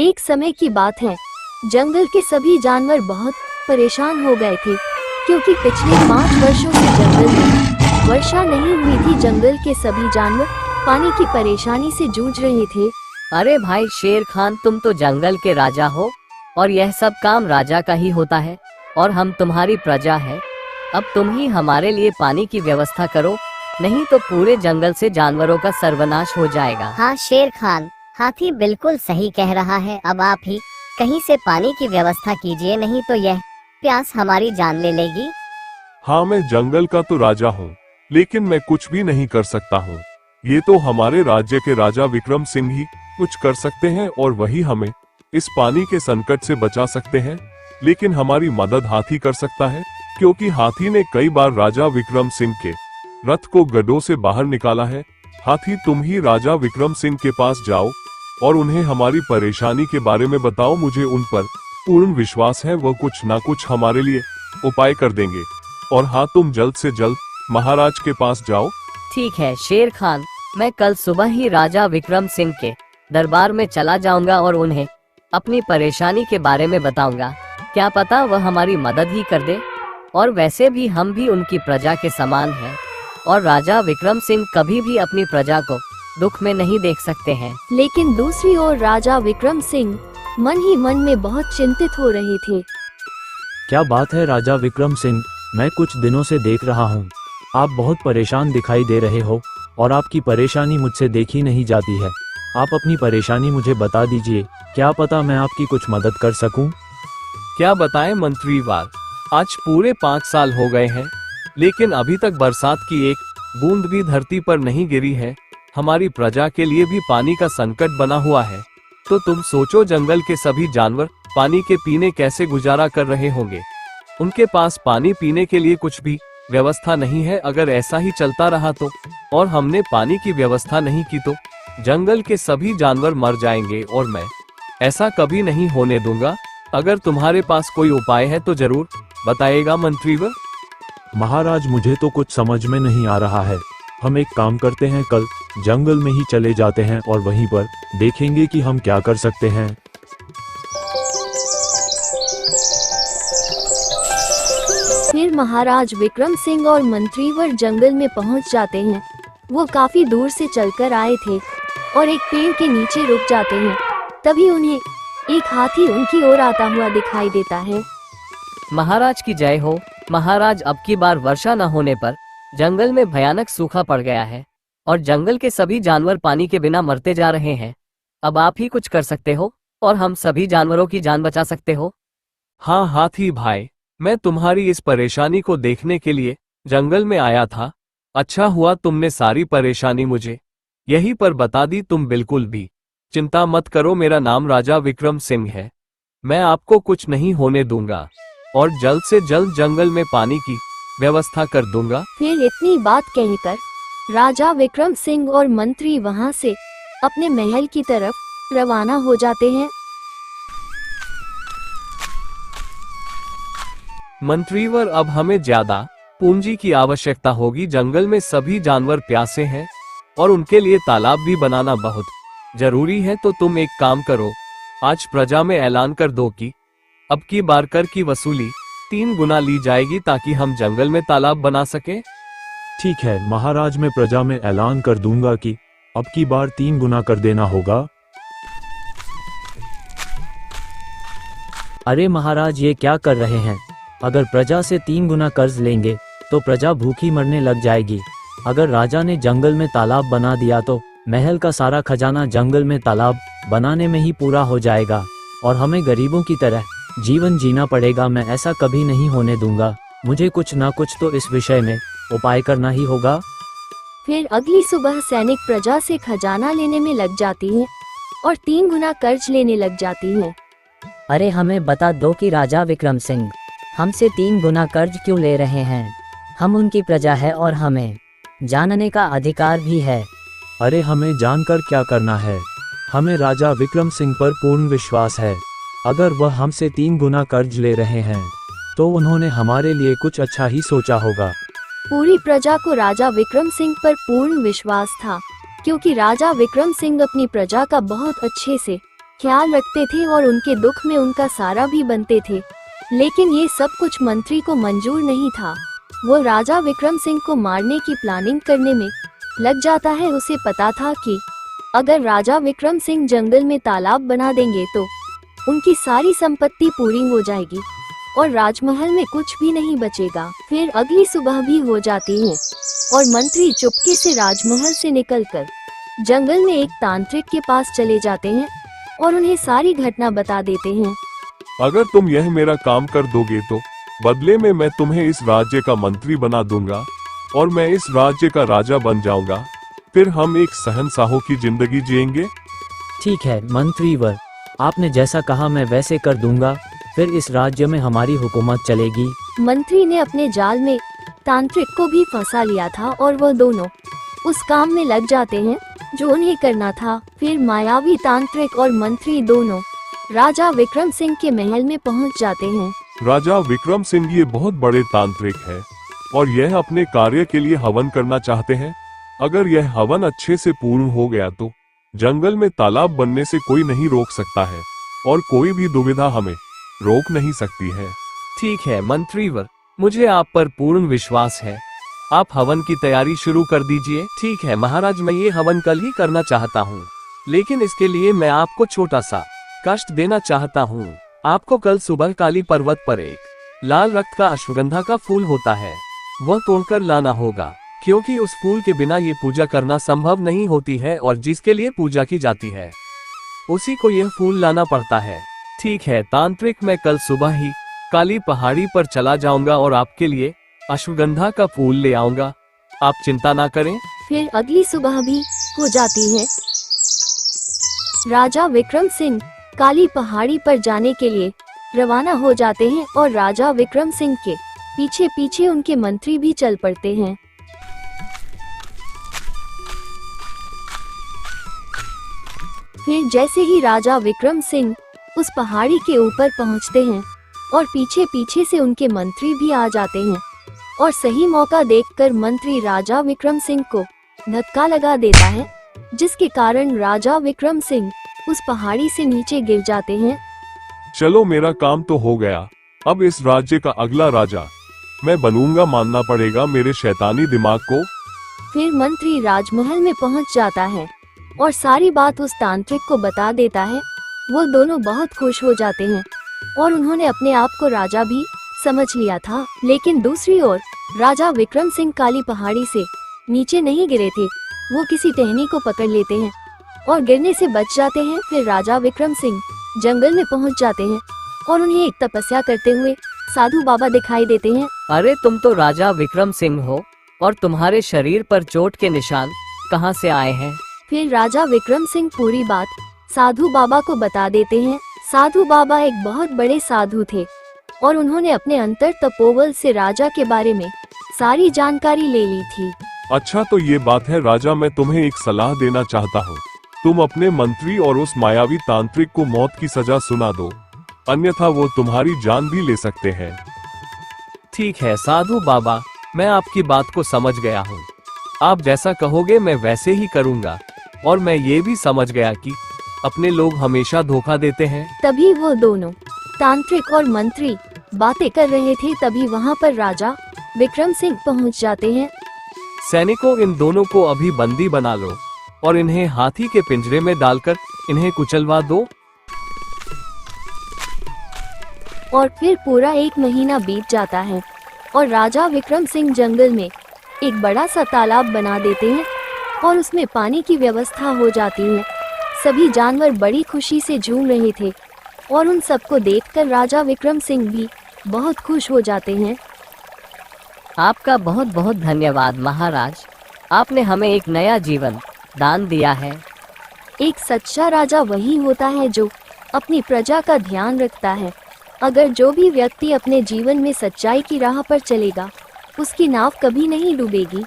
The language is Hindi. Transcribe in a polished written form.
एक समय की बात है, जंगल के सभी जानवर बहुत परेशान हो गए थे क्योंकि पिछले 5 वर्षों से जंगल में वर्षा नहीं हुई थी। जंगल के सभी जानवर पानी की परेशानी से जूझ रहे थे। अरे भाई शेर खान, तुम तो जंगल के राजा हो और यह सब काम राजा का ही होता है और हम तुम्हारी प्रजा है। अब तुम ही हमारे लिए पानी की व्यवस्था करो, नहीं तो पूरे जंगल से जानवरों का सर्वनाश हो जाएगा। हाँ शेर खान, हाथी बिल्कुल सही कह रहा है। अब आप ही कहीं से पानी की व्यवस्था कीजिए, नहीं तो यह प्यास हमारी जान ले लेगी। हाँ, मैं जंगल का तो राजा हूँ, लेकिन मैं कुछ भी नहीं कर सकता हूँ। ये तो हमारे राज्य के राजा विक्रम सिंह ही कुछ कर सकते हैं और वही हमें इस पानी के संकट से बचा सकते हैं। लेकिन हमारी मदद हाथी कर सकता है, क्योंकि हाथी ने कई बार राजा विक्रम सिंह के रथ को गड्ढों से बाहर निकाला है। हाथी, तुम ही राजा विक्रम सिंह के पास जाओ और उन्हें हमारी परेशानी के बारे में बताओ। मुझे उन पर पूर्ण विश्वास है, वो कुछ ना कुछ हमारे लिए उपाय कर देंगे। और हाँ, तुम जल्द से जल्द महाराज के पास जाओ। ठीक है शेर खान, मैं कल सुबह ही राजा विक्रम सिंह के दरबार में चला जाऊंगा और उन्हें अपनी परेशानी के बारे में बताऊंगा। क्या पता वह हमारी मदद ही कर दे। और वैसे भी हम भी उनकी प्रजा के समान हैं और राजा विक्रम सिंह कभी भी अपनी प्रजा को दुख में नहीं देख सकते हैं। लेकिन दूसरी ओर राजा विक्रम सिंह मन ही मन में बहुत चिंतित हो रहे थे। क्या बात है राजा विक्रम सिंह, मैं कुछ दिनों से देख रहा हूँ आप बहुत परेशान दिखाई दे रहे हो और आपकी परेशानी मुझसे देखी नहीं जाती है। आप अपनी परेशानी मुझे बता दीजिए, क्या पता मैं आपकी कुछ मदद कर सकूं। क्या बताएं मंत्रीवार, आज पूरे 5 साल हो गए हैं, लेकिन अभी तक बरसात की एक बूंद भी धरती पर नहीं गिरी है। हमारी प्रजा के लिए भी पानी का संकट बना हुआ है। तो तुम सोचो, जंगल के सभी जानवर पानी के पीने कैसे गुजारा कर रहे होंगे। उनके पास पानी पीने के लिए कुछ भी व्यवस्था नहीं है। अगर ऐसा ही चलता रहा तो, और हमने पानी की व्यवस्था नहीं की तो जंगल के सभी जानवर मर जाएंगे और मैं ऐसा कभी नहीं होने दूंगा। अगर तुम्हारे पास कोई उपाय है तो जरूर बताइएगा मंत्रीवर। महाराज, मुझे तो कुछ समझ में नहीं आ रहा है। हम एक काम करते हैं, कल जंगल में ही चले जाते हैं और वहीं पर देखेंगे कि हम क्या कर सकते हैं। फिर महाराज विक्रम सिंह और मंत्रीवर जंगल में पहुंच जाते हैं। वो काफी दूर से चलकर आए थे और एक पेड़ के नीचे रुक जाते हैं। तभी उन्हें एक हाथी उनकी ओर आता हुआ दिखाई देता है। महाराज की जय हो। महाराज, अब की बार वर्षा न होने पर जंगल में भयानक सूखा पड़ गया है और जंगल के सभी जानवर पानी के बिना मरते जा रहे हैं। अब आप ही कुछ कर सकते हो और हम सभी जानवरों की जान बचा सकते हो। हाँ हाथी भाई, मैं तुम्हारी इस परेशानी को देखने के लिए जंगल में आया था। अच्छा हुआ तुमने सारी परेशानी मुझे यहीं पर बता दी। तुम बिल्कुल भी चिंता मत करो, मेरा नाम राजा विक्रम सिंह है। मैं आपको कुछ नहीं होने दूंगा और जल्द से जल्द जंगल में पानी की व्यवस्था कर दूंगा। फिर इतनी बात कहकर राजा विक्रम सिंह और मंत्री वहां से अपने महल की तरफ रवाना हो जाते हैं। मंत्रीवर, अब हमें ज्यादा पूंजी की आवश्यकता होगी। जंगल में सभी जानवर प्यासे हैं और उनके लिए तालाब भी बनाना बहुत जरूरी है। तो तुम एक काम करो, आज प्रजा में ऐलान कर दो कि अब की बार कर की वसूली 3 गुना ली जाएगी, ताकि हम जंगल में तालाब बना सके। ठीक है महाराज, मैं प्रजा में ऐलान कर दूंगा कि अब की बार 3 गुना कर देना होगा। अरे महाराज, ये क्या कर रहे हैं? अगर प्रजा से 3 गुना कर्ज लेंगे तो प्रजा भूखी मरने लग जाएगी। अगर राजा ने जंगल में तालाब बना दिया तो महल का सारा खजाना जंगल में तालाब बनाने में ही पूरा हो जाएगा और हमें गरीबों की तरह जीवन जीना पड़ेगा। मैं ऐसा कभी नहीं होने दूंगा। मुझे कुछ ना कुछ तो इस विषय में उपाय करना ही होगा। फिर अगली सुबह सैनिक प्रजा से खजाना लेने में लग जाती हैं और 3 गुना कर्ज लेने लग जाती हैं। अरे हमें बता दो कि राजा विक्रम सिंह हमसे 3 गुना कर्ज क्यों ले रहे हैं? हम उनकी प्रजा है और हमें जानने का अधिकार भी है। अरे हमें जानकर क्या करना है? हमें राजा विक्रम सिंह पर पूर्ण विश्वास है। अगर वह हमसे 3 गुना कर्ज ले रहे हैं तो उन्होंने हमारे लिए कुछ अच्छा ही सोचा होगा। पूरी प्रजा को राजा विक्रम सिंह पर पूर्ण विश्वास था, क्योंकि राजा विक्रम सिंह अपनी प्रजा का बहुत अच्छे से ख्याल रखते थे और उनके दुख में उनका सहारा भी बनते थे। लेकिन ये सब कुछ मंत्री को मंजूर नहीं था। वो राजा विक्रम सिंह को मारने की प्लानिंग करने में लग जाता है। उसे पता था कि अगर राजा विक्रम सिंह जंगल में तालाब बना देंगे तो उनकी सारी संपत्ति पूरी हो जाएगी और राजमहल में कुछ भी नहीं बचेगा। फिर अगली सुबह भी हो जाती है और मंत्री चुपके से राजमहल से निकलकर जंगल में एक तांत्रिक के पास चले जाते हैं और उन्हें सारी घटना बता देते हैं। अगर तुम यह मेरा काम कर दोगे तो बदले में मैं तुम्हें इस राज्य का मंत्री बना दूंगा और मैं इस राज्य का राजा बन जाऊंगा। फिर हम एक शहंशाहों की जिंदगी जिएंगे। ठीक है मंत्रीवर, आपने जैसा कहा मैं वैसे कर दूंगा। फिर इस राज्य में हमारी हुकूमत चलेगी। मंत्री ने अपने जाल में तांत्रिक को भी फंसा लिया था और वह दोनों उस काम में लग जाते हैं जो उन्हें करना था। फिर मायावी तांत्रिक और मंत्री दोनों राजा विक्रम सिंह के महल में पहुंच जाते हैं। राजा विक्रम सिंह ये बहुत बड़े तांत्रिक है और यह अपने कार्य के लिए हवन करना चाहते हैं। अगर यह हवन अच्छे से पूर्ण हो गया तो जंगल में तालाब बनने से कोई नहीं रोक सकता है और कोई भी दुविधा हमें रोक नहीं सकती है। ठीक है मंत्रीवर, मुझे आप पर पूर्ण विश्वास है। आप हवन की तैयारी शुरू कर दीजिए। ठीक है महाराज, मैं ये हवन कल ही करना चाहता हूँ, लेकिन इसके लिए मैं आपको छोटा सा कष्ट देना चाहता हूँ। आपको कल सुबह काली पर्वत पर एक लाल रक्त का अश्वगंधा का फूल होता है, वह तोड़कर लाना होगा, क्योंकि उस फूल के बिना ये पूजा करना संभव नहीं होती है और जिसके लिए पूजा की जाती है उसी को यह फूल लाना पड़ता है। ठीक है तांत्रिक, मैं कल सुबह ही काली पहाड़ी पर चला जाऊंगा और आपके लिए अश्वगंधा का फूल ले आऊंगा। आप चिंता ना करें। फिर अगली सुबह भी हो जाती है। राजा विक्रम सिंह काली पहाड़ी पर जाने के लिए रवाना हो जाते हैं और राजा विक्रम सिंह के पीछे पीछे उनके मंत्री भी चल पड़ते हैं। फिर जैसे ही राजा विक्रम सिंह उस पहाड़ी के ऊपर पहुंचते हैं और पीछे पीछे से उनके मंत्री भी आ जाते हैं और सही मौका देखकर मंत्री राजा विक्रम सिंह को धक्का लगा देता है, जिसके कारण राजा विक्रम सिंह उस पहाड़ी से नीचे गिर जाते हैं। चलो मेरा काम तो हो गया, अब इस राज्य का अगला राजा मैं बनूंगा, मानना पड़ेगा मेरे शैतानी दिमाग को। फिर मंत्री राजमहल में पहुंच जाता है और सारी बात उस तांत्रिक को बता देता है। वो दोनों बहुत खुश हो जाते हैं और उन्होंने अपने आप को राजा भी समझ लिया था। लेकिन दूसरी ओर राजा विक्रम सिंह काली पहाड़ी से नीचे नहीं गिरे थे, वो किसी टहनी को पकड़ लेते हैं और गिरने से बच जाते हैं। फिर राजा विक्रम सिंह जंगल में पहुंच जाते हैं और उन्हें एक तपस्या करते हुए साधु बाबा दिखाई देते हैं। अरे तुम तो राजा विक्रम सिंह हो, और तुम्हारे शरीर पर चोट के निशान कहाँ से आए हैं? फिर राजा विक्रम सिंह पूरी बात साधु बाबा को बता देते हैं। साधु बाबा एक बहुत बड़े साधु थे और उन्होंने अपने अंतर तपोबल से राजा के बारे में सारी जानकारी ले ली थी। अच्छा तो ये बात है राजा, मैं तुम्हें एक सलाह देना चाहता हूँ। तुम अपने मंत्री और उस मायावी तांत्रिक को मौत की सजा सुना दो, अन्यथा वो तुम्हारी जान भी ले सकते हैं। ठीक है साधु बाबा, मैं आपकी बात को समझ गया हूँ। आप जैसा कहोगे मैं वैसे ही करूँगा, और मैं ये भी समझ गया कि अपने लोग हमेशा धोखा देते हैं। तभी वो दोनों तांत्रिक और मंत्री बातें कर रहे थे, तभी वहाँ पर राजा विक्रम सिंह पहुँच जाते हैं। सैनिकों, इन दोनों को अभी बंदी बना लो और इन्हें हाथी के पिंजरे में डालकर इन्हें कुचलवा दो। और फिर पूरा 1 महीना बीत जाता है और राजा विक्रम सिंह जंगल में एक बड़ा सा तालाब बना देते हैं और उसमें पानी की व्यवस्था हो जाती है। सभी जानवर बड़ी खुशी से झूम रहे थे और उन सबको देखकर राजा विक्रम सिंह भी बहुत खुश हो जाते हैं। आपका बहुत बहुत धन्यवाद महाराज, आपने हमें एक नया जीवन दान दिया है। एक सच्चा राजा वही होता है जो अपनी प्रजा का ध्यान रखता है। अगर जो भी व्यक्ति अपने जीवन में सच्चाई की राह पर चलेगा, उसकी नाव कभी नहीं डूबेगी।